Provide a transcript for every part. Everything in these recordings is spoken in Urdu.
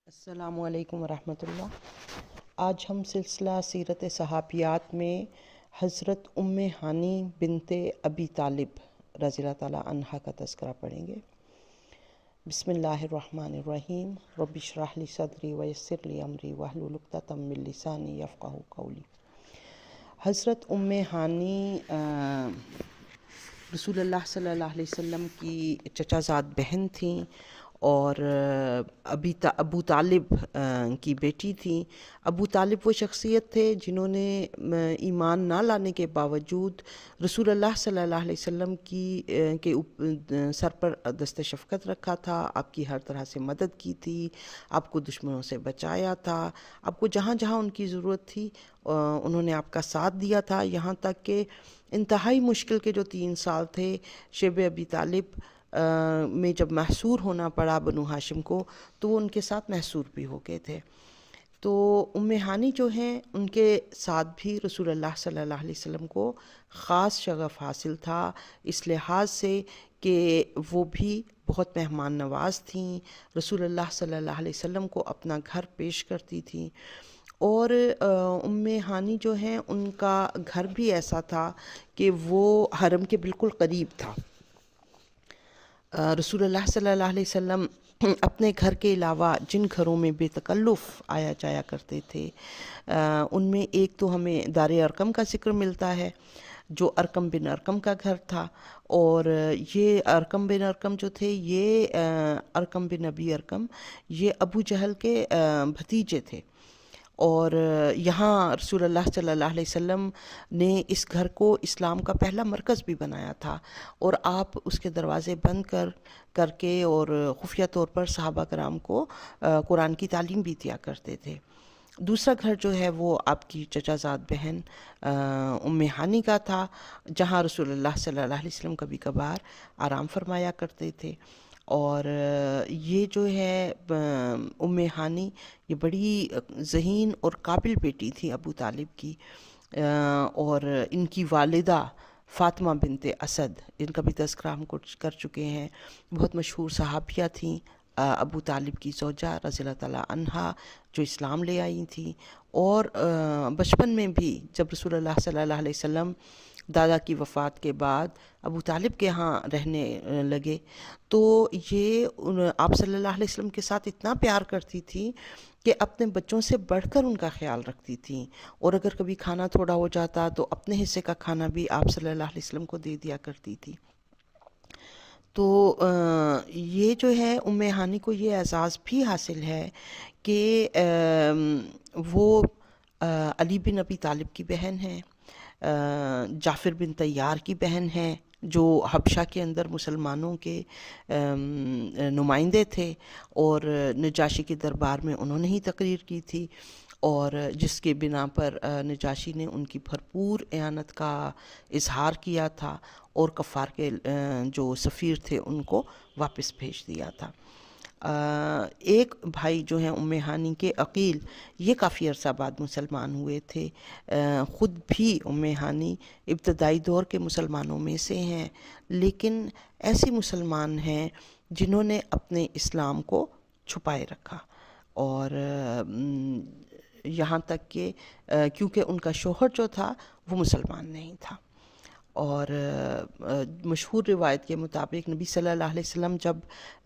السلام علیکم ورحمۃ اللہ۔ آج ہم سلسلہ سیرت صحابیات میں حضرت ام ہانی بنت ابی طالب رضی اللہ تعالیٰ عنہا کا تذکرہ پڑھیں گے۔ بسم اللہ الرحمن الرحیم۔ رب اشرح لی صدری ویسر لی امری واحلل عقدۃ من لسانی یفقہوا قولی۔ حضرت ام ہانی رسول اللہ صلی اللہ علیہ وسلم کی چچا زاد بہن تھیں اور ابو طالب کی بیٹی تھیں۔ ابو طالب وہ شخصیت تھے جنہوں نے ایمان نہ لانے کے باوجود رسول اللہ صلی اللہ علیہ وسلم کے سر پر دست شفقت رکھا تھا، آپ کی ہر طرح سے مدد کی تھی، آپ کو دشمنوں سے بچایا تھا، آپ کو جہاں جہاں ان کی ضرورت تھی انہوں نے آپ کا ساتھ دیا تھا، یہاں تک کہ انتہائی مشکل کے جو 3 سال تھے شیب ابی طالب میں جب محصور ہونا پڑا بنو ہاشم کو تو وہ ان کے ساتھ محصور بھی ہو گئے تھے۔ تو ام ہانی جو ہیں ان کے ساتھ بھی رسول اللہ صلی اللہ علیہ وسلم کو خاص شغف حاصل تھا، اس لحاظ سے کہ وہ بھی بہت مہمان نواز تھیں، رسول اللہ صلی اللہ علیہ وسلم کو اپنا گھر پیش کرتی تھیں۔ اور ام ہانی جو ہیں ان کا گھر بھی ایسا تھا کہ وہ حرم کے بالکل قریب تھا۔ رسول اللہ صلی اللہ علیہ وسلم اپنے گھر کے علاوہ جن گھروں میں بے تکلف آیا جایا کرتے تھے ان میں ایک تو ہمیں دار ارقم کا ذکر ملتا ہے جو ارقم بن ارقم کا گھر تھا، اور یہ ارقم بن ارقم جو تھے یہ ارقم بن ابی ارقم یہ ابو جہل کے بھتیجے تھے، اور یہاں رسول اللہ صلی اللہ علیہ وسلم نے اس گھر کو اسلام کا پہلا مرکز بھی بنایا تھا، اور آپ اس کے دروازے بند کر کے اور خفیہ طور پر صحابہ کرام کو قرآن کی تعلیم بھی دیا کرتے تھے۔ دوسرا گھر جو ہے وہ آپ کی چچا زاد بہن ام ہانی کا تھا، جہاں رسول اللہ صلی اللہ علیہ وسلم کبھی کبھار آرام فرمایا کرتے تھے۔ اور یہ جو ہے ام ہانی یہ بڑی ذہین اور قابل بیٹی تھی ابو طالب کی، اور ان کی والدہ فاطمہ بنت اسد، ان کا بھی تذکرہ ہم کر چکے ہیں، بہت مشہور صحابیہ تھیں، ابو طالب کی زوجہ رضی اللہ تعالیٰ عنہا جو اسلام لے آئی تھیں، اور بچپن میں بھی جب رسول اللہ صلی اللہ علیہ وسلم دادا کی وفات کے بعد ابو طالب کے ہاں رہنے لگے تو یہ آپ صلی اللہ علیہ وسلم کے ساتھ اتنا پیار کرتی تھی کہ اپنے بچوں سے بڑھ کر ان کا خیال رکھتی تھیں، اور اگر کبھی کھانا تھوڑا ہو جاتا تو اپنے حصے کا کھانا بھی آپ صلی اللہ علیہ وسلم کو دے دیا کرتی تھی۔ تو یہ جو ہے ام ہانی کو یہ اعزاز بھی حاصل ہے کہ وہ علی بن ابی طالب کی بہن ہیں، جعفر بن طیار کی بہن ہیں جو حبشہ کے اندر مسلمانوں کے نمائندے تھے، اور نجاشی کے دربار میں انہوں نے ہی تقریر کی تھی، اور جس کے بنا پر نجاشی نے ان کی بھرپور اعانت کا اظہار کیا تھا اور کفار کے جو سفیر تھے ان کو واپس بھیج دیا تھا۔ ایک بھائی جو ہیں ام ہانی کے عقیل، یہ کافی عرصہ بعد مسلمان ہوئے تھے، خود بھی ام ہانی ابتدائی دور کے مسلمانوں میں سے ہیں، لیکن ایسی مسلمان ہیں جنہوں نے اپنے اسلام کو چھپائے رکھا، اور یہاں تک کہ کیونکہ ان کا شوہر جو تھا وہ مسلمان نہیں تھا، اور مشہور روایت کے مطابق نبی صلی اللہ علیہ وسلم جب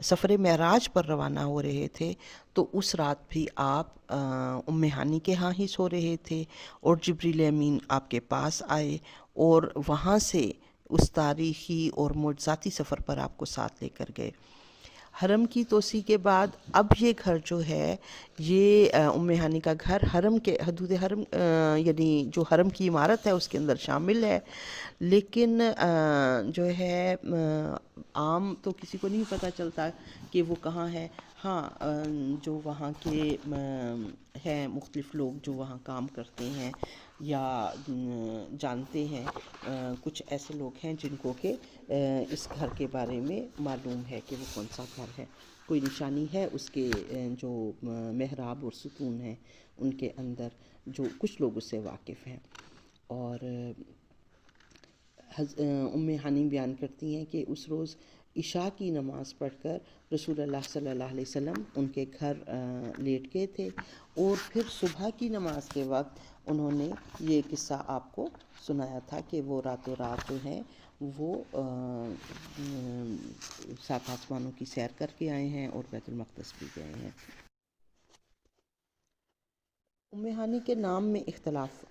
سفر معراج پر روانہ ہو رہے تھے تو اس رات بھی آپ ام ہانی کے ہاں ہی سو رہے تھے، اور جبریل امین آپ کے پاس آئے اور وہاں سے اس تاریخی اور معجزاتی سفر پر آپ کو ساتھ لے کر گئے۔ حرم کی توسیع کے بعد اب یہ گھر جو ہے یہ ام ہانی کا گھر حرم کے حدود حرم یعنی جو حرم کی عمارت ہے اس کے اندر شامل ہے، لیکن جو ہے عام تو کسی کو نہیں پتہ چلتا کہ وہ کہاں ہے۔ ہاں جو وہاں کے ہیں مختلف لوگ جو وہاں کام کرتے ہیں یا جانتے ہیں، کچھ ایسے لوگ ہیں جن کو کہ اس گھر کے بارے میں معلوم ہے کہ وہ کون سا گھر ہے، کوئی نشانی ہے اس کے جو محراب اور ستون ہیں ان کے اندر، جو کچھ لوگ اس سے واقف ہیں۔ اور ام ہانی بیان کرتی ہیں کہ اس روز عشاء کی نماز پڑھ کر رسول اللہ صلی اللہ علیہ وسلم ان کے گھر لیٹ گئے تھے، اور پھر صبح کی نماز کے وقت انہوں نے یہ قصہ آپ کو سنایا تھا کہ وہ راتوں رات جو ہے وہ سات آسمانوں کی سیر کر کے آئے ہیں اور بیت المقدس بھی گئے ہیں۔ ام ہانی کے نام میں اختلاف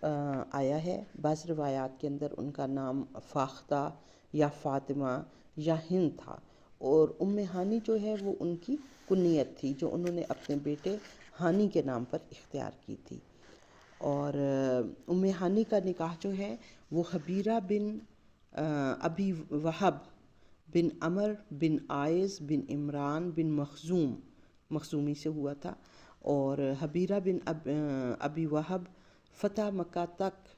آیا ہے۔ بعض روایات کے اندر ان کا نام فاختہ یا فاطمہ یا ہند تھا، اور ام ہانی جو ہے وہ ان کی کنیت تھی جو انہوں نے اپنے بیٹے ہانی کے نام پر اختیار کی تھی۔ اور ام ہانی کا نکاح جو ہے وہ حبیرہ بن ابی وہب بن عمر بن عائز بن عمران بن مخزومی سے ہوا تھا، اور حبیرہ بن ابی وہب فتح مکہ تک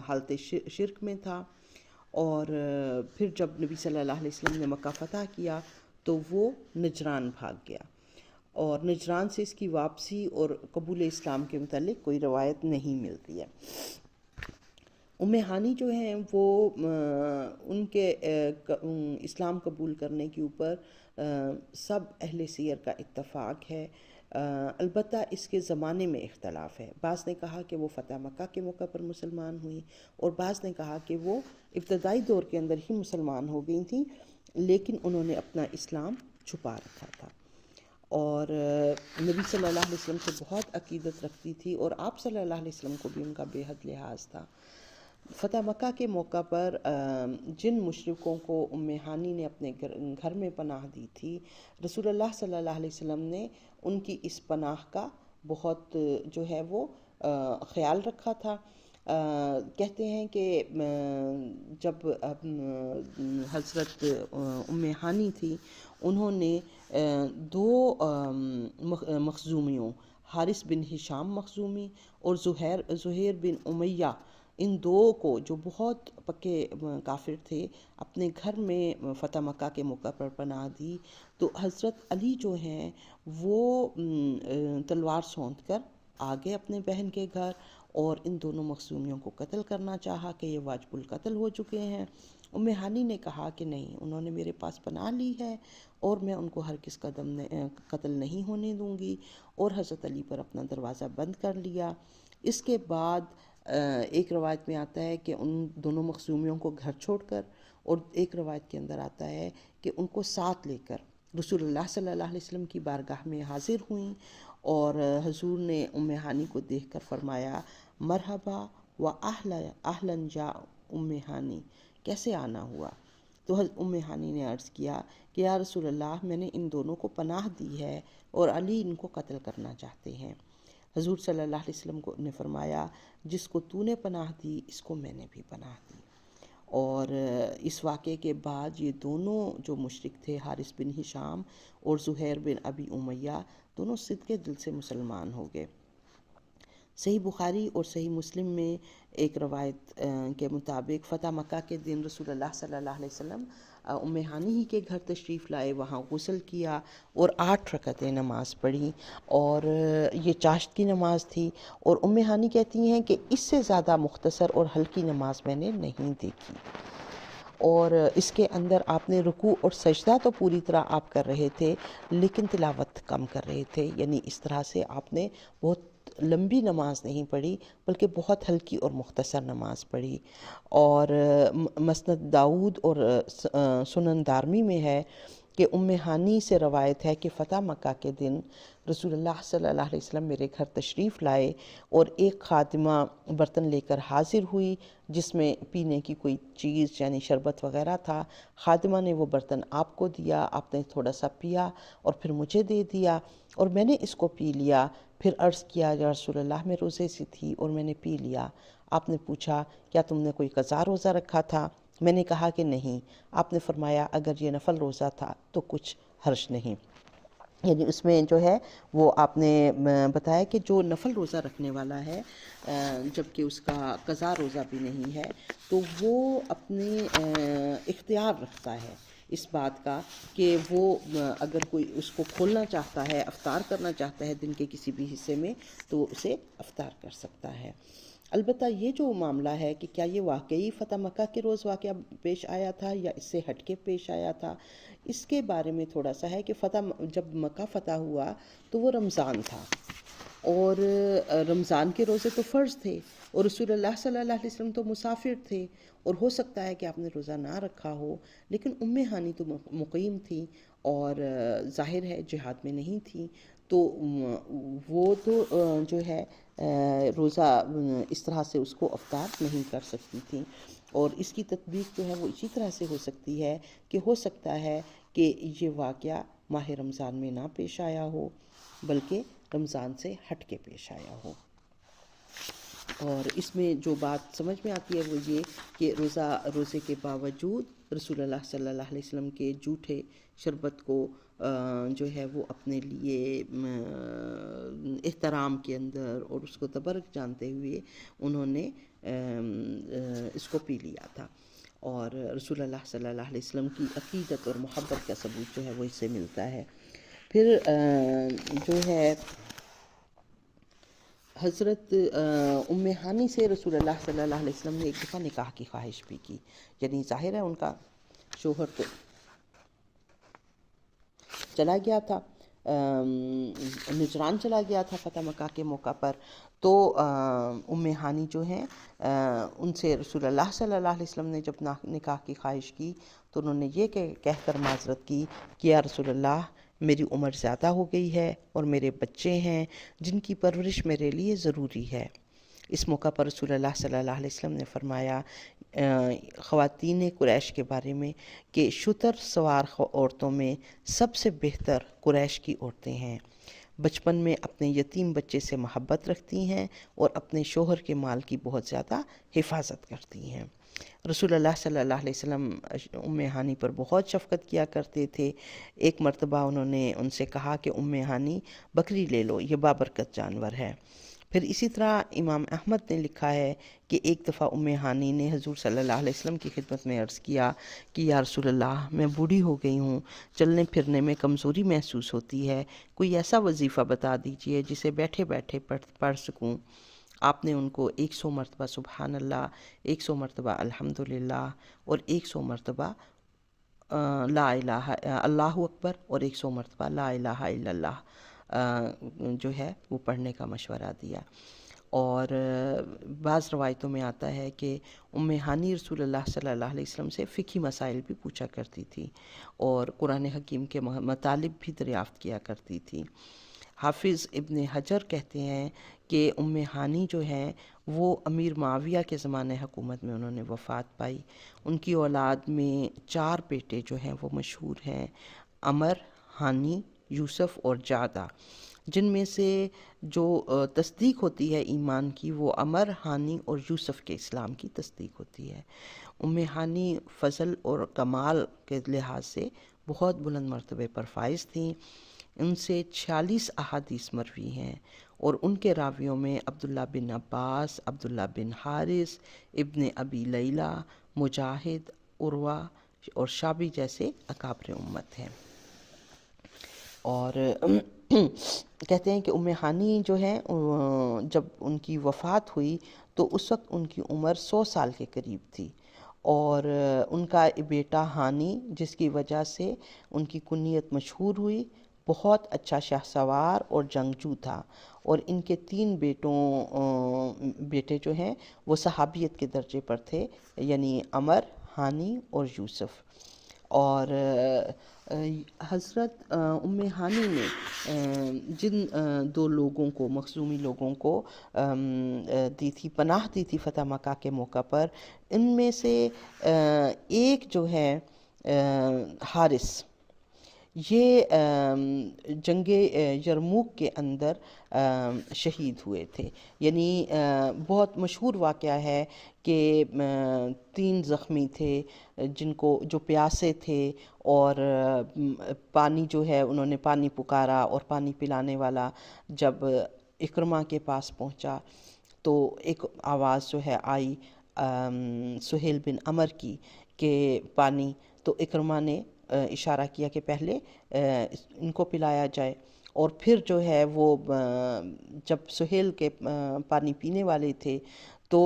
حالت شرک میں تھا، اور پھر جب نبی صلی اللہ علیہ وسلم نے مکہ فتح کیا تو وہ نجران بھاگ گیا، اور نجران سے اس کی واپسی اور قبول اسلام کے متعلق کوئی روایت نہیں ملتی ہے۔ ام ہانی جو ہیں وہ ان کے اسلام قبول کرنے کے اوپر سب اہل سیر کا اتفاق ہے، البتہ اس کے زمانے میں اختلاف ہے۔ بعض نے کہا کہ وہ فتح مکہ کے موقع پر مسلمان ہوئی، اور بعض نے کہا کہ وہ ابتدائی دور کے اندر ہی مسلمان ہو گئی تھیں، لیکن انہوں نے اپنا اسلام چھپا رکھا تھا، اور نبی صلی اللہ علیہ وسلم سے بہت عقیدت رکھتی تھی، اور آپ صلی اللہ علیہ وسلم کو بھی ان کا بے حد لحاظ تھا۔ فتح مکہ کے موقع پر جن مشرکوں کو ام ہانی نے اپنے گھر میں پناہ دی تھی، رسول اللہ صلی اللہ علیہ وسلم نے ان کی اس پناہ کا بہت جو ہے وہ خیال رکھا تھا۔ کہتے ہیں کہ جب حضرت ام ہانی تھی، انہوں نے دو مخزومیوں، حارث بن ہشام مخزومی اور زہیر بن امیہ، ان دو کو جو بہت پکے کافر تھے، اپنے گھر میں فتح مکہ کے موقع پر پناہ دی، تو حضرت علی جو ہیں وہ تلوار سونت کر آگے اپنے بہن کے گھر، اور ان دونوں مخزومیوں کو قتل کرنا چاہا کہ یہ واجب القتل ہو چکے ہیں۔ ام ہانی نے کہا کہ نہیں، انہوں نے میرے پاس پناہ لی ہے اور میں ان کو ہرگز قتل نہیں ہونے دوں گی، اور حضرت علی پر اپنا دروازہ بند کر لیا۔ اس کے بعد ایک روایت میں آتا ہے کہ ان دونوں مخزومیوں کو گھر چھوڑ کر، اور ایک روایت کے اندر آتا ہے کہ ان کو ساتھ لے کر رسول اللہ صلی اللہ علیہ وسلم کی بارگاہ میں حاضر ہوئیں، اور حضور نے ام ہانی کو دیکھ کر فرمایا مرحبا و اہلاً جا ام ہانی، کیسے آنا ہوا؟ تو ام ہانی نے عرض کیا کہ یا رسول اللہ، میں نے ان دونوں کو پناہ دی ہے اور علی ان کو قتل کرنا چاہتے ہیں۔ حضور صلی اللہ علیہ وسلم نے فرمایا جس کو تو نے پناہ دی، اس کو میں نے بھی پناہ دی۔ اور اس واقعے کے بعد یہ دونوں جو مشرک تھے، حارث بن ہشام اور زہیر بن ابی امیہ، دونوں صدقے دل سے مسلمان ہو گئے۔ صحیح بخاری اور صحیح مسلم میں ایک روایت کے مطابق فتح مکہ کے دن رسول اللہ صلی اللہ علیہ وسلم ام ہانی ہی کے گھر تشریف لائے، وہاں غسل کیا اور 8 رکعتیں نماز پڑھی، اور یہ چاشت کی نماز تھی، اور ام ہانی کہتی ہیں کہ اس سے زیادہ مختصر اور ہلکی نماز میں نے نہیں دیکھی، اور اس کے اندر آپ نے رکوع اور سجدہ تو پوری طرح آپ کر رہے تھے، لیکن تلاوت کم کر رہے تھے، یعنی اس طرح سے آپ نے بہت لمبی نماز نہیں پڑھی بلکہ بہت ہلکی اور مختصر نماز پڑھی۔ اور مسند داؤد اور سنن دارمی میں ہے کہ ام ہانی سے روایت ہے کہ فتح مکہ کے دن رسول اللہ صلی اللہ علیہ وسلم میرے گھر تشریف لائے، اور ایک خادمہ برتن لے کر حاضر ہوئی جس میں پینے کی کوئی چیز یعنی شربت وغیرہ تھا۔ خادمہ نے وہ برتن آپ کو دیا، آپ نے تھوڑا سا پیا اور پھر مجھے دے دیا، اور میں نے اس کو پی لیا۔ پھر عرض کیا یا رسول اللہ، میں روزے سے تھی اور میں نے پی لیا۔ آپ نے پوچھا کیا تم نے کوئی قضا روزہ رکھا تھا؟ میں نے کہا کہ نہیں۔ آپ نے فرمایا اگر یہ نفل روزہ تھا تو کچھ حرج نہیں، یعنی اس میں جو ہے وہ آپ نے بتایا کہ جو نفل روزہ رکھنے والا ہے جبکہ اس کا قضا روزہ بھی نہیں ہے، تو وہ اپنے اختیار رکھتا ہے اس بات کا کہ وہ اگر کوئی اس کو کھولنا چاہتا ہے، افطار کرنا چاہتا ہے دن کے کسی بھی حصے میں، تو اسے افطار کر سکتا ہے۔ البتہ یہ جو معاملہ ہے کہ کیا یہ واقعی فتح مکہ کے روز واقعہ پیش آیا تھا یا اس سے ہٹ کے پیش آیا تھا، اس کے بارے میں تھوڑا سا ہے کہ جب مکہ فتح ہوا تو وہ رمضان تھا، اور رمضان کے روزے تو فرض تھے، اور رسول اللہ صلی اللہ علیہ وسلم تو مسافر تھے، اور ہو سکتا ہے کہ آپ نے روزہ نہ رکھا ہو، لیکن ہانی تو مقیم تھی، اور ظاہر ہے جہاد میں نہیں تھی، تو وہ تو جو ہے روزہ اس طرح سے اس کو افطار نہیں کر سکتی تھیں، اور اس کی تطبیق جو ہے وہ اسی طرح سے ہو سکتی ہے کہ ہو سکتا ہے کہ یہ واقعہ ماہ رمضان میں نہ پیش آیا ہو بلکہ رمضان سے ہٹ کے پیش آیا ہو۔ اور اس میں جو بات سمجھ میں آتی ہے وہ یہ کہ روزے کے باوجود رسول اللہ صلی اللہ علیہ وسلم کے جھوٹے شربت کو جو ہے وہ اپنے لیے احترام کے اندر اور اس کو تبرک جانتے ہوئے انہوں نے اس کو پی لیا تھا، اور رسول اللہ صلی اللہ علیہ وسلم کی عقیدت اور محبت کا ثبوت جو ہے وہ اس سے ملتا ہے۔ پھر جو ہے حضرت ام ہانی سے رسول اللہ صلی اللہ علیہ وسلم نے ایک دفعہ نکاح کی خواہش بھی کی، یعنی ظاہر ہے ان کا شوہر تو چلا گیا تھا، نجران چلا گیا تھا فتح مکہ کے موقع پر، تو ام ہانی جو ہیں ان سے رسول اللہ صلی اللہ علیہ وسلم نے جب نکاح کی خواہش کی تو انہوں نے یہ کہہ کر معذرت کی کہ یا رسول اللہ، میری عمر زیادہ ہو گئی ہے اور میرے بچے ہیں جن کی پرورش میرے لیے ضروری ہے۔ اس موقع پر رسول اللہ صلی اللہ علیہ وسلم نے فرمایا خواتین قریش کے بارے میں کہ شتر سوار عورتوں میں سب سے بہتر قریش کی عورتیں ہیں، بچپن میں اپنے یتیم بچے سے محبت رکھتی ہیں اور اپنے شوہر کے مال کی بہت زیادہ حفاظت کرتی ہیں۔ رسول اللہ صلی اللہ علیہ وسلم ام ہانی پر بہت شفقت کیا کرتے تھے۔ ایک مرتبہ انہوں نے ان سے کہا کہ ام ہانی بکری لے لو، یہ بابرکت جانور ہے۔ پھر اسی طرح امام احمد نے لکھا ہے کہ ایک دفعہ ام ہانی نے حضور صلی اللہ علیہ وسلم کی خدمت میں عرض کیا کہ یا رسول اللہ، میں بوڑھی ہو گئی ہوں، چلنے پھرنے میں کمزوری محسوس ہوتی ہے، کوئی ایسا وظیفہ بتا دیجئے جسے بیٹھے بیٹھے پڑھ سکوں۔ آپ نے ان کو 100 مرتبہ سبحان اللہ، 100 مرتبہ الحمدللہ اور 100 مرتبہ لا الہ اللہ اکبر اور 100 مرتبہ لا الہ الا اللہ جو ہے وہ پڑھنے کا مشورہ دیا۔ اور بعض روایتوں میں آتا ہے کہ ام ہانی رسول اللہ صلی اللہ علیہ وسلم سے فقہی مسائل بھی پوچھا کرتی تھی اور قرآن حکیم کے مطالب بھی دریافت کیا کرتی تھی۔ حافظ ابن حجر کہتے ہیں کہ ام ہانی جو ہیں وہ امیر معاویہ کے زمانے حکومت میں انہوں نے وفات پائی۔ ان کی اولاد میں 4 بیٹے جو ہیں وہ مشہور ہیں، عمر، ہانی، یوسف اور جعدہ، جن میں سے جو تصدیق ہوتی ہے ایمان کی وہ عمر، ہانی اور یوسف کے اسلام کی تصدیق ہوتی ہے۔ ام ہانی فضل اور کمال کے لحاظ سے بہت بلند مرتبے پر فائز تھیں۔ ان سے 46 احادیث مروی ہیں اور ان کے راویوں میں عبداللہ بن عباس، عبداللہ بن حارث، ابن ابی لیلہ، مجاہد، عروہ اور شعبی جیسے اکابر امت ہیں۔ اور کہتے ہیں کہ ام ہانی جو ہیں جب ان کی وفات ہوئی تو اس وقت ان کی عمر 100 سال کے قریب تھی، اور ان کا بیٹا ہانی جس کی وجہ سے ان کی کنیت مشہور ہوئی، بہت اچھا شاہ سوار اور جنگجو تھا، اور ان کے 3 بیٹے جو ہیں وہ صحابیت کے درجے پر تھے، یعنی عمر، ہانی اور یوسف۔ اور حضرت ام ہانی نے جن 2 لوگوں کو، مخزومی لوگوں کو دی تھی، پناہ دی تھی فتح مکہ کے موقع پر، ان میں سے ایک جو ہے حارث، یہ جنگ یرموک کے اندر شہید ہوئے تھے۔ یعنی بہت مشہور واقعہ ہے کہ 3 زخمی تھے جو پیاسے تھے، اور پانی جو ہے انہوں نے پانی پکارا، اور پانی پلانے والا جب اکرمہ کے پاس پہنچا تو ایک آواز جو ہے آئی سہیل بن عمر کی کہ پانی، تو اکرمہ نے اشارہ کیا کہ پہلے ان کو پلایا جائے، اور پھر جو ہے وہ جب سہیل کے پانی پینے والے تھے تو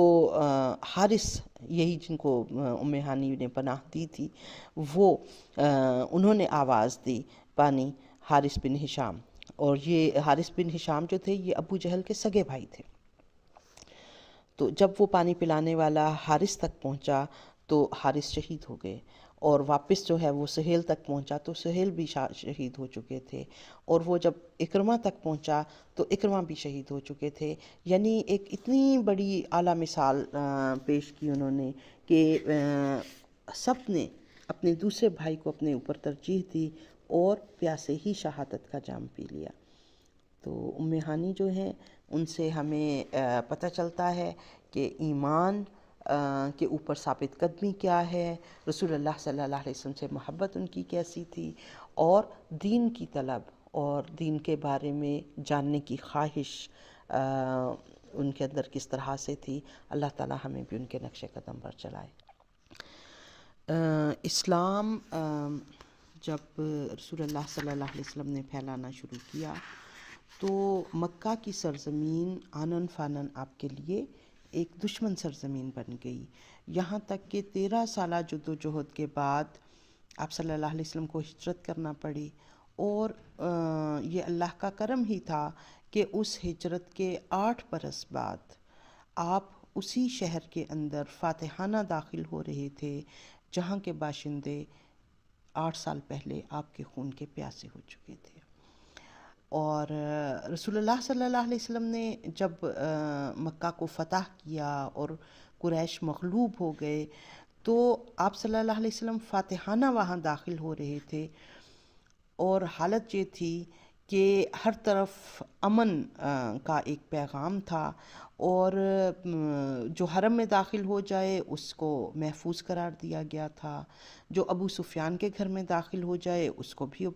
حارث، یہی جن کو ام ہانی نے پناہ دی تھی، وہ انہوں نے آواز دی پانی حارث بن ہشام، اور یہ حارث بن ہشام جو تھے یہ ابو جہل کے سگے بھائی تھے۔ تو جب وہ پانی پلانے والا حارث تک پہنچا تو حارث شہید ہو گئے، اور واپس جو ہے وہ سہیل تک پہنچا تو سہیل بھی شہید ہو چکے تھے، اور وہ جب اکرمہ تک پہنچا تو اکرمہ بھی شہید ہو چکے تھے۔ یعنی ایک اتنی بڑی اعلیٰ مثال پیش کی انہوں نے کہ سب نے اپنے دوسرے بھائی کو اپنے اوپر ترجیح دی اور پیاسے ہی شہادت کا جام پی لیا۔ تو ام ہانی جو ہیں ان سے ہمیں پتہ چلتا ہے کہ ایمان کے اوپر ثابت قدمی کیا ہے، رسول اللہ صلی اللہ علیہ وسلم سے محبت ان کی کیسی تھی، اور دین کی طلب اور دین کے بارے میں جاننے کی خواہش ان کے اندر کس طرح سے تھی۔ اللہ تعالی ہمیں بھی ان کے نقش قدم پر چلائے۔ اسلام جب رسول اللہ صلی اللہ علیہ وسلم نے پھیلانا شروع کیا تو مکہ کی سرزمین آنن فانن آپ کے لیے ایک دشمن سرزمین بن گئی، یہاں تک کہ 13 سالہ جدوجہد کے بعد آپ صلی اللہ علیہ وسلم کو ہجرت کرنا پڑی، اور یہ اللہ کا کرم ہی تھا کہ اس ہجرت کے 8 برس بعد آپ اسی شہر کے اندر فاتحانہ داخل ہو رہے تھے جہاں کے باشندے 8 سال پہلے آپ کے خون کے پیاسے ہو چکے تھے۔ اور رسول اللہ صلی اللہ علیہ وسلم نے جب مکہ کو فتح کیا اور قریش مغلوب ہو گئے تو آپ صلی اللہ علیہ وسلم فاتحانہ وہاں داخل ہو رہے تھے، اور حالت یہ تھی کہ ہر طرف امن کا ایک پیغام تھا، اور جو حرم میں داخل ہو جائے اس کو محفوظ قرار دیا گیا تھا، جو ابو سفیان کے گھر میں داخل ہو جائے اس کو بھی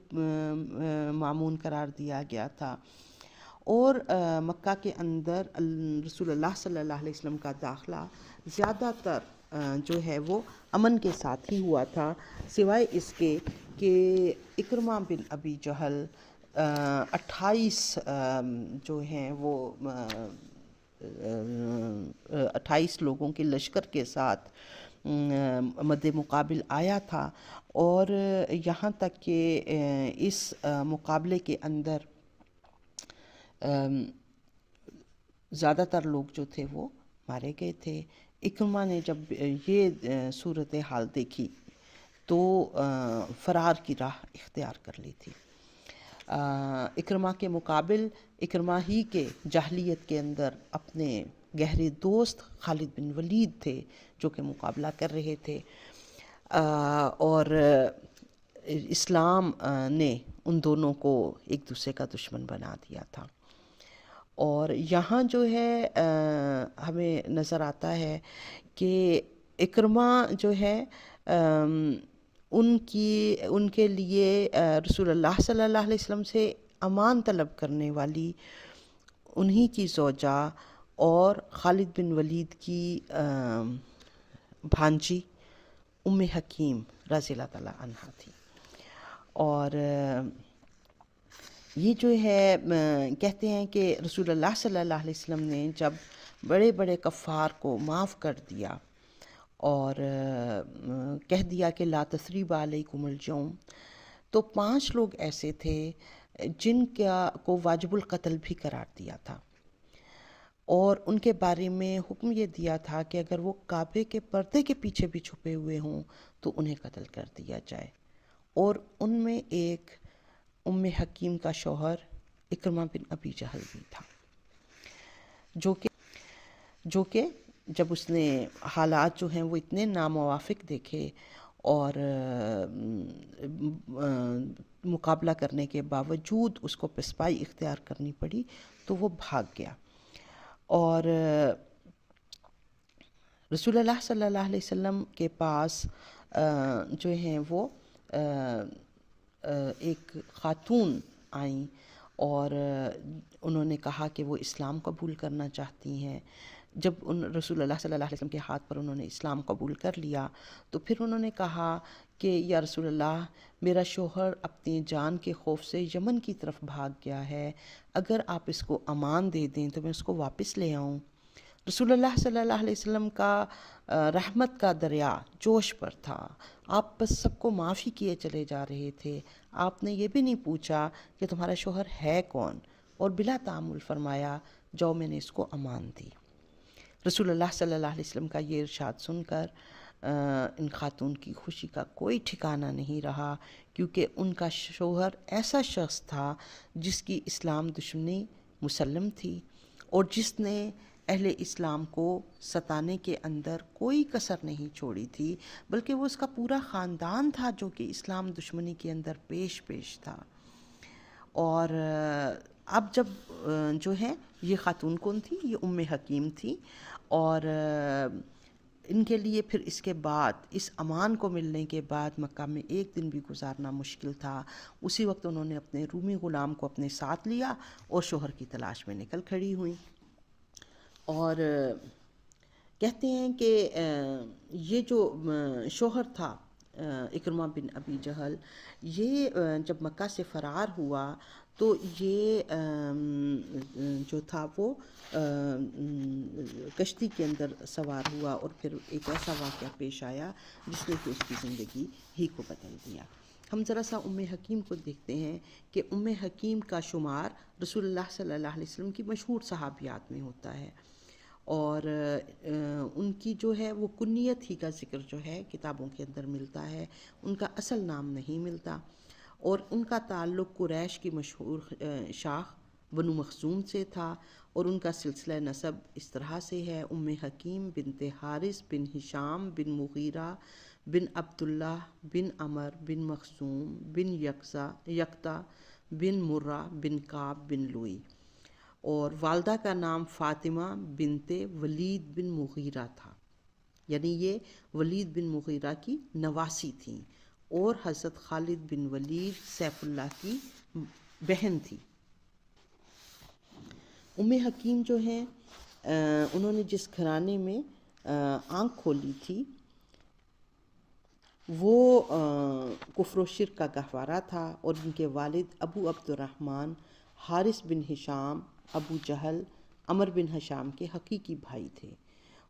مامون قرار دیا گیا تھا، اور مکہ کے اندر رسول اللہ صلی اللہ علیہ وسلم کا داخلہ زیادہ تر جو ہے وہ امن کے ساتھ ہی ہوا تھا، سوائے اس کے کہ اکرمہ بن ابی جہل 28 جو ہیں وہ 28 لوگوں کے لشکر کے ساتھ مد مقابل آیا تھا، اور یہاں تک کہ اس مقابلے کے اندر زیادہ تر لوگ جو تھے وہ مارے گئے تھے۔ اکرمہ نے جب یہ صورتحال دیکھی تو فرار کی راہ اختیار کر لی تھی۔ اکرمہ کے مقابل اکرمہ ہی کے جاہلیت کے اندر اپنے گہرے دوست خالد بن ولید تھے جو کہ مقابلہ کر رہے تھے، اور اسلام نے ان دونوں کو ایک دوسرے کا دشمن بنا دیا تھا۔ اور یہاں جو ہے ہمیں نظر آتا ہے کہ اکرمہ جو ہے ان کے لیے رسول اللہ صلی اللہ علیہ وسلم سے امان طلب کرنے والی انہی کی زوجہ اور خالد بن ولید کی بھانجی ام حکیم رضی اللہ تعالیٰ عنہا تھی۔ اور یہ جو ہے کہتے ہیں کہ رسول اللہ صلی اللہ علیہ وسلم نے جب بڑے بڑے کفار کو معاف کر دیا اور کہہ دیا کہ لا تثریب علیکم الجوم، تو 5 لوگ ایسے تھے جن کو واجب القتل بھی قرار دیا تھا، اور ان کے بارے میں حکم یہ دیا تھا کہ اگر وہ کعبے کے پردے کے پیچھے بھی چھپے ہوئے ہوں تو انہیں قتل کر دیا جائے۔ اور ان میں ایک ام حکیم کا شوہر اکرمہ بن ابی جہل بھی تھا، جو کہ جب اس نے حالات جو ہیں وہ اتنے ناموافق دیکھے اور مقابلہ کرنے کے باوجود اس کو پسپائی اختیار کرنی پڑی تو وہ بھاگ گیا، اور رسول اللہ صلی اللہ علیہ وسلم کے پاس جو ہیں وہ ایک خاتون آئیں اور انہوں نے کہا کہ وہ اسلام قبول کرنا چاہتی ہیں۔ جب رسول اللہ صلی اللہ علیہ وسلم کے ہاتھ پر انہوں نے اسلام قبول کر لیا تو پھر انہوں نے کہا کہ یا رسول اللہ، میرا شوہر اپنی جان کے خوف سے یمن کی طرف بھاگ گیا ہے، اگر آپ اس کو امان دے دیں تو میں اس کو واپس لے آؤں۔ رسول اللہ صلی اللہ علیہ وسلم کا رحمت کا دریا جوش پر تھا، آپ بس سب کو معافی کیے چلے جا رہے تھے، آپ نے یہ بھی نہیں پوچھا کہ تمہارا شوہر ہے کون، اور بلا تعامل فرمایا جاؤ میں نے اس کو امان دی۔ رسول اللہ صلی اللہ علیہ وسلم کا یہ ارشاد سن کر ان خاتون کی خوشی کا کوئی ٹھکانہ نہیں رہا، کیونکہ ان کا شوہر ایسا شخص تھا جس کی اسلام دشمنی مسلم تھی، اور جس نے اہل اسلام کو ستانے کے اندر کوئی کسر نہیں چھوڑی تھی، بلکہ وہ اس کا پورا خاندان تھا جو کہ اسلام دشمنی کے اندر پیش تھا۔ اور اب جب جو ہے یہ خاتون کون تھی؟ یہ ام حکیم تھی، اور ان کے لیے پھر اس کے بعد اس امان کو ملنے کے بعد مکہ میں ایک دن بھی گزارنا مشکل تھا۔ اسی وقت انہوں نے اپنے رومی غلام کو اپنے ساتھ لیا اور شوہر کی تلاش میں نکل کھڑی ہوئیں۔ اور کہتے ہیں کہ یہ جو شوہر تھا اکرمہ بن ابی جہل، یہ جب مکہ سے فرار ہوا تو یہ جو تھا وہ کشتی کے اندر سوار ہوا، اور پھر ایک ایسا واقعہ پیش آیا جس نے کہ اس کی زندگی ہی کو بدل دیا۔ ہم ذرا سا ام حکیم کو دیکھتے ہیں کہ ام حکیم کا شمار رسول اللہ صلی اللہ علیہ وسلم کی مشہور صحابیات میں ہوتا ہے، اور ان کی جو ہے وہ کنیت ہی کا ذکر جو ہے کتابوں کے اندر ملتا ہے، ان کا اصل نام نہیں ملتا، اور ان کا تعلق قریش کی مشہور شاخ بنو مخزوم سے تھا، اور ان کا سلسلہ نسب اس طرح سے ہے: ام حکیم بنت حارث بن ہشام بن مغیرہ بن عبداللہ بن عمر بن مخزوم بن یکتا بن مرہ بن کعب بن لوئی، اور والدہ کا نام فاطمہ بنت ولید بن مغیرہ تھا، یعنی یہ ولید بن مغیرہ کی نواسی تھیں، اور حضرت خالد بن ولید سیف اللہ کی بہن تھی۔ ام حکیم جو ہیں انہوں نے جس گھرانے میں آنکھ کھولی تھی وہ کفر و شرک کا گہوارہ تھا، اور ان کے والد ابو عبد الرحمن حارث بن ہشام ابو جہل عمر بن ہشام کے حقیقی بھائی تھے،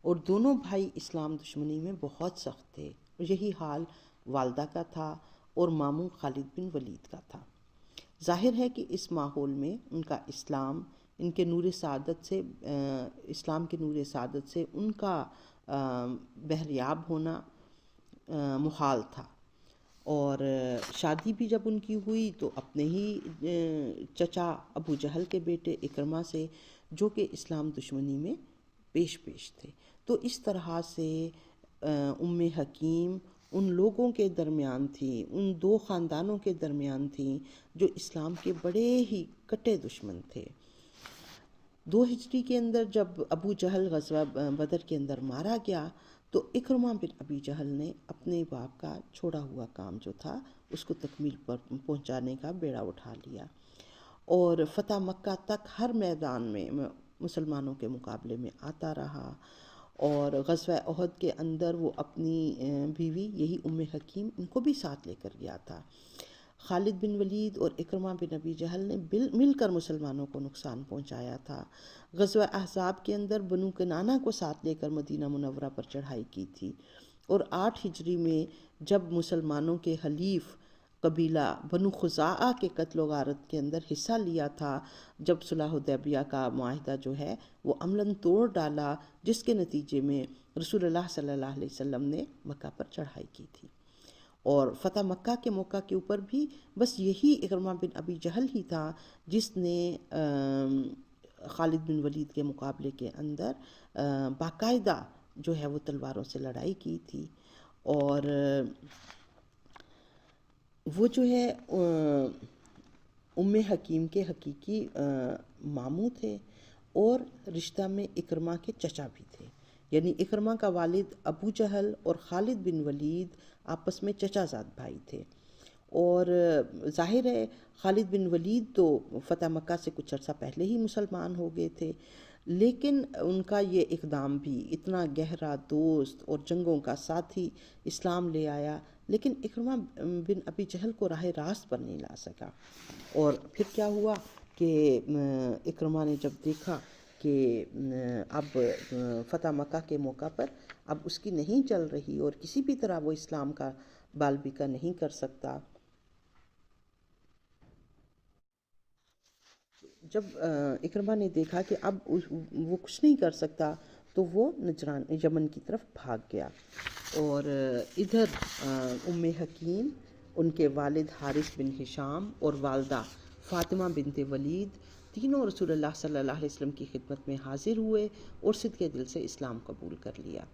اور دونوں بھائی اسلام دشمنی میں بہت سخت تھے، اور یہی حال والدہ کا تھا اور ماموں خالد بن ولید کا تھا۔ ظاہر ہے کہ اس ماحول میں ان کا اسلام ان کے نور سعادت سے اسلام کے نور سعادت سے ان کا بہریاب ہونا محال تھا، اور شادی بھی جب ان کی ہوئی تو اپنے ہی چچا ابو جہل کے بیٹے اکرمہ سے، جو کہ اسلام دشمنی میں پیش تھے۔ تو اس طرح سے ام حکیم ان لوگوں کے درمیان تھی، ان دو خاندانوں کے درمیان تھیں جو اسلام کے بڑے ہی کٹے دشمن تھے۔ 2 ہجری کے اندر جب ابو جہل غزوہ بدر کے اندر مارا گیا تو اکرمہ بن ابی جہل نے اپنے باپ کا چھوڑا ہوا کام جو تھا اس کو تکمیل پر پہنچانے کا بیڑا اٹھا لیا، اور فتح مکہ تک ہر میدان میں مسلمانوں کے مقابلے میں آتا رہا، اور غزوہ احد کے اندر وہ اپنی بیوی یہی ام حکیم ان کو بھی ساتھ لے کر گیا تھا۔ خالد بن ولید اور اکرمہ بن ابی جہل نے مل کر مسلمانوں کو نقصان پہنچایا تھا۔ غزوہ احزاب کے اندر بنو کنانہ کو ساتھ لے کر مدینہ منورہ پر چڑھائی کی تھی، اور 8 ہجری میں جب مسلمانوں کے حلیف قبیلہ بنو خزاعہ کے قتل و غارت کے اندر حصہ لیا تھا، جب صلح حدیبیہ کا معاہدہ جو ہے وہ عملاً توڑ ڈالا، جس کے نتیجے میں رسول اللہ صلی اللہ علیہ وسلم نے مکہ پر چڑھائی کی تھی۔ اور فتح مکہ کے موقع کے اوپر بھی بس یہی اکرمہ بن ابی جہل ہی تھا جس نے خالد بن ولید کے مقابلے کے اندر باقاعدہ جو ہے وہ تلواروں سے لڑائی کی تھی، اور وہ جو ہے ام حکیم کے حقیقی ماموں تھے، اور رشتہ میں اکرمہ کے چچا بھی تھے، یعنی اکرمہ کا والد ابو جہل اور خالد بن ولید آپس میں چچا زاد بھائی تھے، اور ظاہر ہے خالد بن ولید تو فتح مکہ سے کچھ عرصہ پہلے ہی مسلمان ہو گئے تھے، لیکن ان کا یہ اقدام بھی اتنا گہرا دوست اور جنگوں کا ساتھی اسلام لے آیا، لیکن اکرمہ بن ابی جہل کو راہ راست پر نہیں لا سکا۔ اور پھر کیا ہوا کہ اکرمہ نے جب دیکھا کہ اب فتح مکہ کے موقع پر اب اس کی نہیں چل رہی اور کسی بھی طرح وہ اسلام کا بال بیکا نہیں کر سکتا۔ جب اکرمہ نے دیکھا کہ اب وہ کچھ نہیں کر سکتا تو وہ نجران یمن کی طرف بھاگ گیا، اور ادھر ام حکیم، ان کے والد حارث بن ہشام اور والدہ فاطمہ بنت ولید تینوں رسول اللہ صلی اللہ علیہ وسلم کی خدمت میں حاضر ہوئے اور صدقے دل سے اسلام قبول کر لیا۔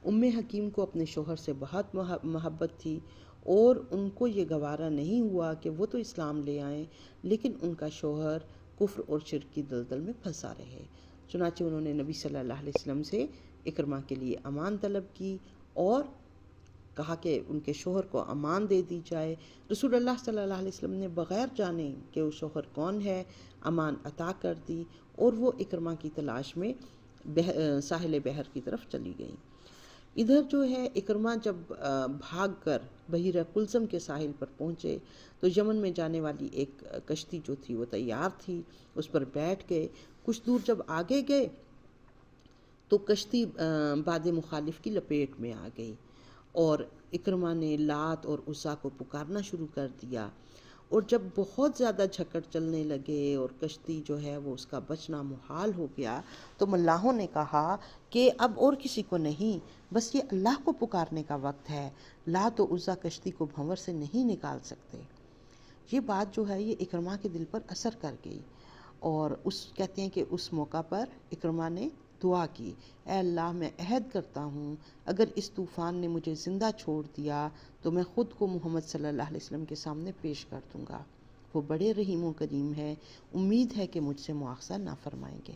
ام حکیم کو اپنے شوہر سے بہت محبت تھی اور ان کو یہ گوارا نہیں ہوا کہ وہ تو اسلام لے آئیں، لیکن ان کا شوہر کفر اور شرک کی دلدل میں پھنسا رہے۔ چنانچہ انہوں نے نبی صلی اللہ علیہ وسلم سے اکرمہ کے لیے امان طلب کی اور کہا کہ ان کے شوہر کو امان دے دی جائے۔ رسول اللہ صلی اللہ علیہ وسلم نے بغیر جانے کہ وہ شوہر کون ہے امان عطا کر دی، اور وہ اکرمہ کی تلاش میں ساحل بحر کی طرف چلی گئیں۔ ادھر جو ہے اکرمہ جب بھاگ کر بحیرہ کلثم کے ساحل پر پہنچے تو یمن میں جانے والی ایک کشتی جو تھی وہ تیار تھی، اس پر بیٹھ گئے۔ کچھ دور جب آگے گئے تو کشتی باد مخالف کی لپیٹ میں آ گئی، اور اکرمہ نے لات اور عزیٰ کو پکارنا شروع کر دیا، اور جب بہت زیادہ جھکڑ چلنے لگے اور کشتی جو ہے وہ اس کا بچنا محال ہو گیا تو ملاحوں نے کہا کہ اب اور کسی کو نہیں، بس یہ اللہ کو پکارنے کا وقت ہے، لات و عزیٰ کشتی کو بھنور سے نہیں نکال سکتے۔ یہ بات جو ہے یہ اکرمہ کے دل پر اثر کر گئی، اور کہتے ہیں کہ اس موقع پر اکرمہ نے دعا کی، اے اللہ میں عہد کرتا ہوں اگر اس طوفان نے مجھے زندہ چھوڑ دیا تو میں خود کو محمد صلی اللہ علیہ وسلم کے سامنے پیش کر دوں گا، وہ بڑے رحیم و کریم ہے، امید ہے کہ مجھ سے مواخذہ نہ فرمائیں گے۔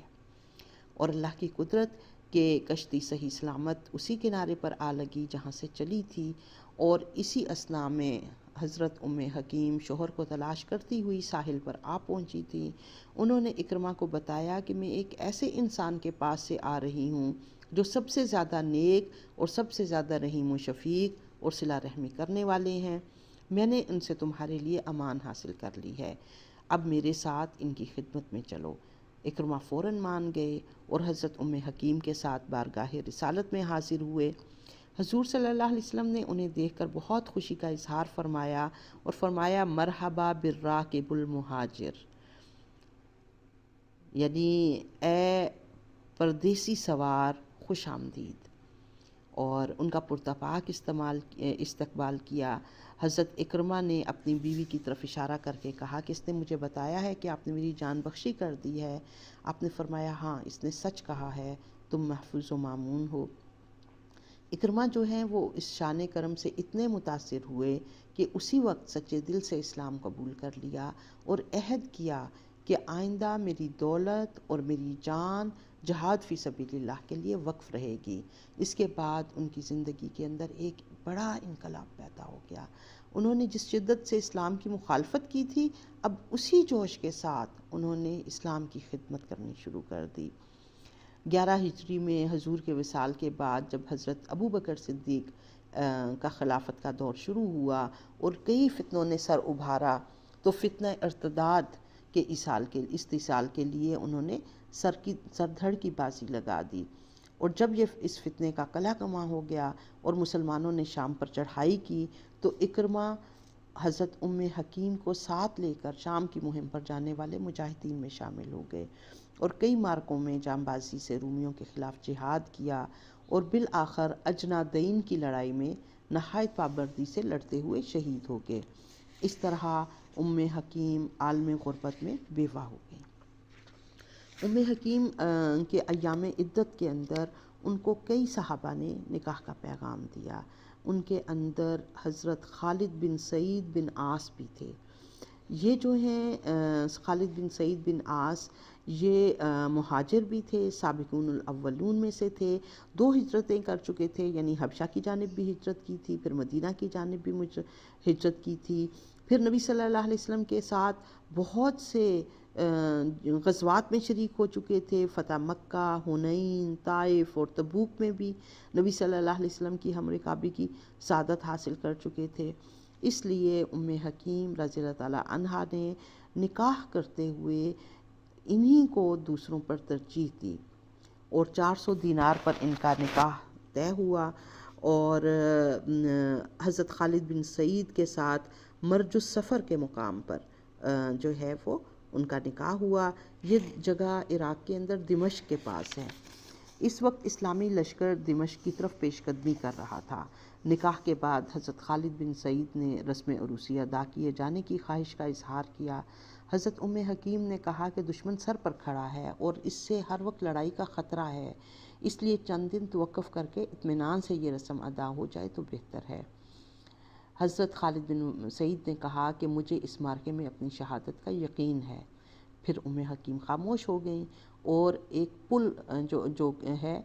اور اللہ کی قدرت کہ کشتی صحیح سلامت اسی کنارے پر آ لگی جہاں سے چلی تھی، اور اسی اثناء میں حضرت ام حکیم شوہر کو تلاش کرتی ہوئی ساحل پر آ پہنچی تھی۔ انہوں نے اکرمہ کو بتایا کہ میں ایک ایسے انسان کے پاس سے آ رہی ہوں جو سب سے زیادہ نیک اور سب سے زیادہ رحیم و شفیق اور صلہ رحمی کرنے والے ہیں، میں نے ان سے تمہارے لیے امان حاصل کر لی ہے، اب میرے ساتھ ان کی خدمت میں چلو۔ اکرمہ فوراً مان گئے اور حضرت ام حکیم کے ساتھ بارگاہ رسالت میں حاضر ہوئے۔ حضور صلی اللہ علیہ وسلم نے انہیں دیکھ کر بہت خوشی کا اظہار فرمایا اور فرمایا مرحبا بالراکب المہاجر، یعنی اے پردیسی سوار خوش آمدید، اور ان کا پرتپاک استقبال کیا۔ حضرت اکرمہ نے اپنی بیوی کی طرف اشارہ کر کے کہا کہ اس نے مجھے بتایا ہے کہ آپ نے میری جان بخشی کر دی ہے۔ آپ نے فرمایا ہاں اس نے سچ کہا ہے، تم محفوظ و مامون ہو۔ اکرمہ جو ہیں وہ اس شان کرم سے اتنے متاثر ہوئے کہ اسی وقت سچے دل سے اسلام قبول کر لیا اور عہد کیا کہ آئندہ میری دولت اور میری جان جہاد فی سبیل اللہ کے لیے وقف رہے گی۔ اس کے بعد ان کی زندگی کے اندر ایک بڑا انقلاب پیدا ہو گیا۔ انہوں نے جس شدت سے اسلام کی مخالفت کی تھی، اب اسی جوش کے ساتھ انہوں نے اسلام کی خدمت کرنی شروع کر دی۔ 11 ہجری میں حضور کے وصال کے بعد جب حضرت ابو بکر صدیق کا خلافت کا دور شروع ہوا اور کئی فتنوں نے سر ابھارا، تو فتنہ ارتداد کے استحصال کے لیے انہوں نے سر دھڑ کی بازی لگا دی، اور جب یہ اس فتنے کا قلع کما ہو گیا اور مسلمانوں نے شام پر چڑھائی کی تو اکرمہ حضرت ام حکیم کو ساتھ لے کر شام کی مہم پر جانے والے مجاہدین میں شامل ہو گئے، اور کئی مارکوں میں جانبازی سے رومیوں کے خلاف جہاد کیا، اور بالآخر اجنادین کی لڑائی میں نہایت پابندی سے لڑتے ہوئے شہید ہو گئے۔ اس طرح ام حکیم عالم غربت میں بیوہ ہو گئی۔ ام حکیم کے ایام عدت کے اندر ان کو کئی صحابہ نے نکاح کا پیغام دیا، ان کے اندر حضرت خالد بن سعید بن عاص بھی تھے۔ یہ جو ہیں خالد بن سعید بن عاص یہ مہاجر بھی تھے، سابقون الاولون میں سے تھے، 2 ہجرتیں کر چکے تھے، یعنی حبشہ کی جانب بھی ہجرت کی تھی، پھر مدینہ کی جانب بھی ہجرت کی تھی، پھر نبی صلی اللہ علیہ وسلم کے ساتھ بہت سے غزوات میں شریک ہو چکے تھے، فتح مکہ، حنین، طائف اور تبوک میں بھی نبی صلی اللہ علیہ وسلم کی ہم رکابی کی سعادت حاصل کر چکے تھے۔ اس لیے ام حکیم رضی اللہ تعالیٰ عنہا نے نکاح کرتے ہوئے انہی کو دوسروں پر ترجیح دی، اور 400 دینار پر ان کا نکاح طے ہوا، اور حضرت خالد بن سعید کے ساتھ مرج السفر کے مقام پر جو ہے وہ ان کا نکاح ہوا۔ یہ جگہ عراق کے اندر دمشق کے پاس ہے۔ اس وقت اسلامی لشکر دمشق کی طرف پیش قدمی کر رہا تھا۔ نکاح کے بعد حضرت خالد بن سعید نے رسم عروسی ادا کیے جانے کی خواہش کا اظہار کیا۔ حضرت حکیم نے کہا کہ دشمن سر پر کھڑا ہے اور اس سے ہر وقت لڑائی کا خطرہ ہے، اس لیے چند دن توقف کر کے اطمینان سے یہ رسم ادا ہو جائے تو بہتر ہے۔ حضرت خالد بن سعید نے کہا کہ مجھے اس معرکے میں اپنی شہادت کا یقین ہے۔ پھر حکیم خاموش ہو گئیں، اور ایک پل جو ہے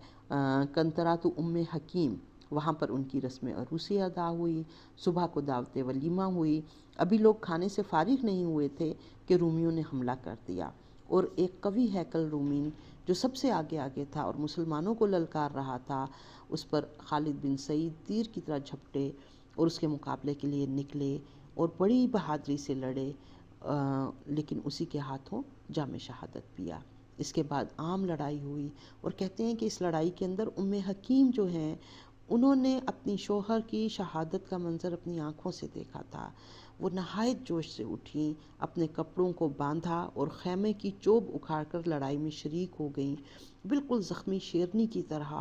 کنترات حکیم، وہاں پر ان کی رسم عروسی ادا ہوئی۔ صبح کو دعوت ولیمہ ہوئی۔ ابھی لوگ کھانے سے فارغ نہیں ہوئے تھے کہ رومیوں نے حملہ کر دیا، اور ایک قوی ہیکل رومین جو سب سے آگے تھا اور مسلمانوں کو للکار رہا تھا، اس پر خالد بن سعید تیر کی طرح جھپٹے اور اس کے مقابلے کے لیے نکلے اور بڑی بہادری سے لڑے، لیکن اسی کے ہاتھوں جام شہادت پیا۔ اس کے بعد عام لڑائی ہوئی، اور کہتے ہیں کہ اس لڑائی کے اندر حکیم جو ہیں انہوں نے اپنی شوہر کی شہادت کا منظر اپنی آنکھوں سے دیکھا تھا۔ وہ نہایت جوش سے اٹھیں، اپنے کپڑوں کو باندھا اور خیمے کی چوب اکھاڑ کر لڑائی میں شریک ہو گئیں، بالکل زخمی شیرنی کی طرح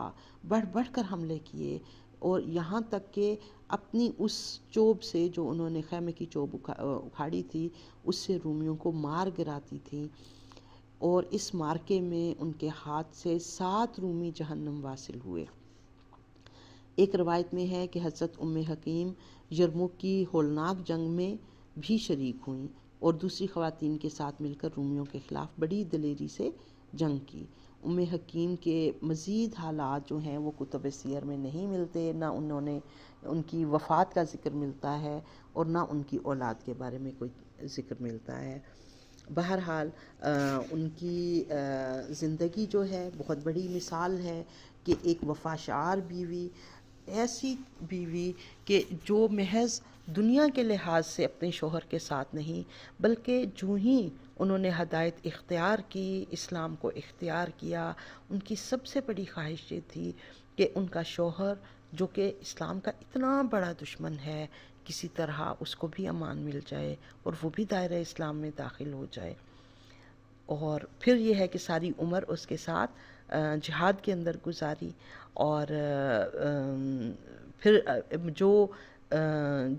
بڑھ بڑھ کر حملے کیے، اور یہاں تک کہ اپنی اس چوب سے جو انہوں نے خیمے کی چوب اکھاڑی تھی اس سے رومیوں کو مار گراتی تھیں، اور اس مارکے میں ان کے ہاتھ سے 7 رومی جہنم واصل ہوئے۔ ایک روایت میں ہے کہ حضرت حکیم یرموک کی ہولناک جنگ میں بھی شریک ہوئیں اور دوسری خواتین کے ساتھ مل کر رومیوں کے خلاف بڑی دلیری سے جنگ کی۔ حکیم کے مزید حالات جو ہیں وہ کتب سیر میں نہیں ملتے، نہ ان کی وفات کا ذکر ملتا ہے اور نہ ان کی اولاد کے بارے میں کوئی ذکر ملتا ہے۔ بہرحال ان کی زندگی جو ہے بہت بڑی مثال ہے کہ ایک وفاشار بیوی، ایسی بیوی کہ جو محض دنیا کے لحاظ سے اپنے شوہر کے ساتھ نہیں، بلکہ جو ہی انہوں نے ہدایت اختیار کی، اسلام کو اختیار کیا، ان کی سب سے بڑی خواہش یہ تھی کہ ان کا شوہر جو کہ اسلام کا اتنا بڑا دشمن ہے، کسی طرح اس کو بھی امان مل جائے اور وہ بھی دائرہ اسلام میں داخل ہو جائے۔ اور پھر یہ ہے کہ ساری عمر اس کے ساتھ جہاد کے اندر گزاری، اور پھر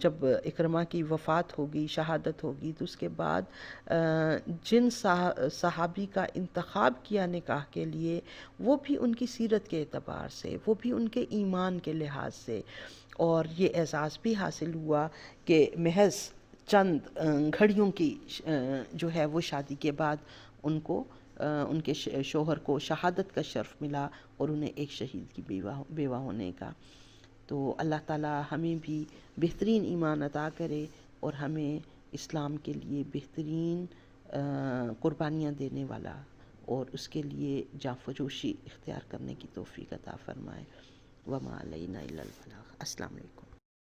جب اکرمہ کی وفات ہوگی، شہادت ہوگی، تو اس کے بعد جن صحابی کا انتخاب کیا نکاح کے لیے، وہ بھی ان کی سیرت کے اعتبار سے، وہ بھی ان کے ایمان کے لحاظ سے، اور یہ اعزاز بھی حاصل ہوا کہ محض چند گھڑیوں کی جو ہے وہ شادی کے بعد ان کے شوہر کو شہادت کا شرف ملا، اور انہیں ایک شہید کی بیوہ ہونے کا۔ تو اللہ تعالی ہمیں بھی بہترین ایمان عطا کرے، اور ہمیں اسلام کے لیے بہترین قربانیاں دینے والا اور اس کے لیے جانفجوشی اختیار کرنے کی توفیق عطا فرمائے۔ وما علینا الا البلاغ۔ السلام علیکم۔